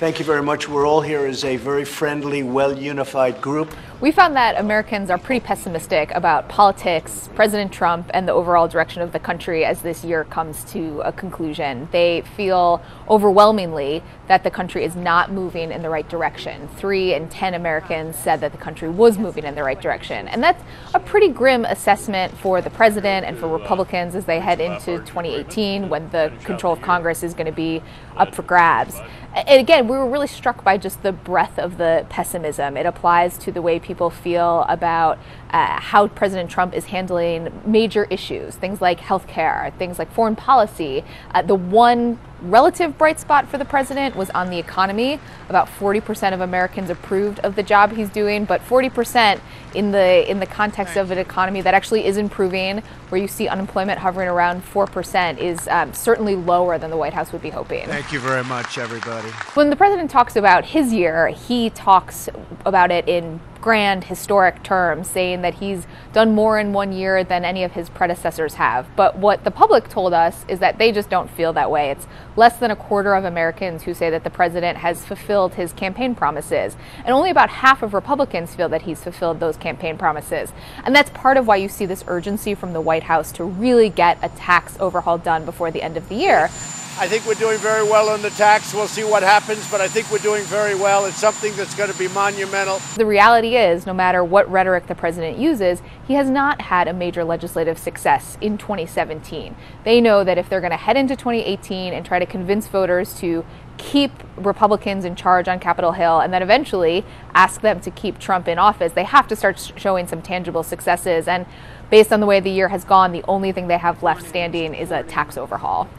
Thank you very much. We're all here as a very friendly, well-unified group. We found that Americans are pretty pessimistic about politics, President Trump, and the overall direction of the country as this year comes to a conclusion. They feel overwhelmingly that the country is not moving in the right direction. 3 in 10 Americans said that the country was moving in the right direction. And that's a pretty grim assessment for the president and for Republicans as they head into 2018, when the control of Congress is going to be up for grabs. And again, we were really struck by just the breadth of the pessimism. It applies to the way people feel about how President Trump is handling major issues, things like healthcare, things like foreign policy. The one relative bright spot for the president was on the economy. About 40% of Americans approved of the job he's doing, but 40% in the context of an economy that actually is improving, where you see unemployment hovering around 4%, is certainly lower than the White House would be hoping. Thank you very much, everybody. When the president talks about his year, he talks about it in grand historic terms, saying that he's done more in one year than any of his predecessors have. But what the public told us is that they just don't feel that way. It's less than a quarter of Americans who say that the president has fulfilled his campaign promises. And only about half of Republicans feel that he's fulfilled those campaign promises. And that's part of why you see this urgency from the White House to really get a tax overhaul done before the end of the year. I think we're doing very well on the tax. We'll see what happens, but I think we're doing very well. It's something that's going to be monumental. The reality is, no matter what rhetoric the president uses, he has not had a major legislative success in 2017. They know that if they're going to head into 2018 and try to convince voters to keep Republicans in charge on Capitol Hill and then eventually ask them to keep Trump in office, they have to start showing some tangible successes. And based on the way the year has gone, the only thing they have left standing is a tax overhaul.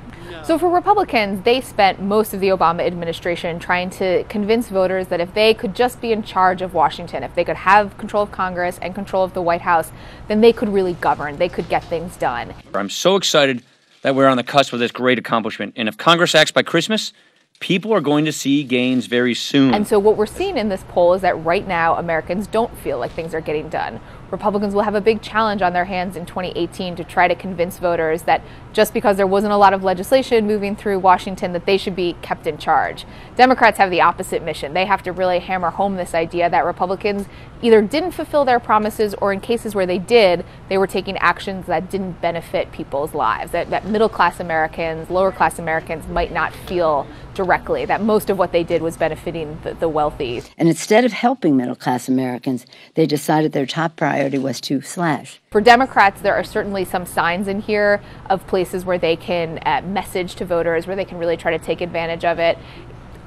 So for Republicans, they spent most of the Obama administration trying to convince voters that if they could just be in charge of Washington, if they could have control of Congress and control of the White House, then they could really govern. They could get things done. I'm so excited that we're on the cusp of this great accomplishment. And if Congress acts by Christmas, people are going to see gains very soon. And so what we're seeing in this poll is that right now Americans don't feel like things are getting done. Republicans will have a big challenge on their hands in 2018 to try to convince voters that just because there wasn't a lot of legislation moving through Washington that they should be kept in charge. Democrats have the opposite mission. They have to really hammer home this idea that Republicans either didn't fulfill their promises, or in cases where they did, they were taking actions that didn't benefit people's lives, that middle-class Americans, lower-class Americans might not feel directly, that most of what they did was benefiting the wealthy. And instead of helping middle-class Americans, they decided their top priority was to slash. For Democrats, there are certainly some signs in here of places where they can message to voters, where they can really try to take advantage of it.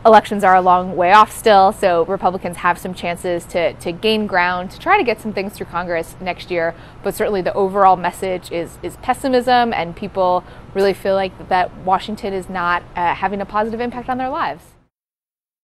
Elections are a long way off still, so Republicans have some chances to gain ground, to try to get some things through Congress next year. But certainly the overall message is pessimism, and people really feel like that Washington is not having a positive impact on their lives.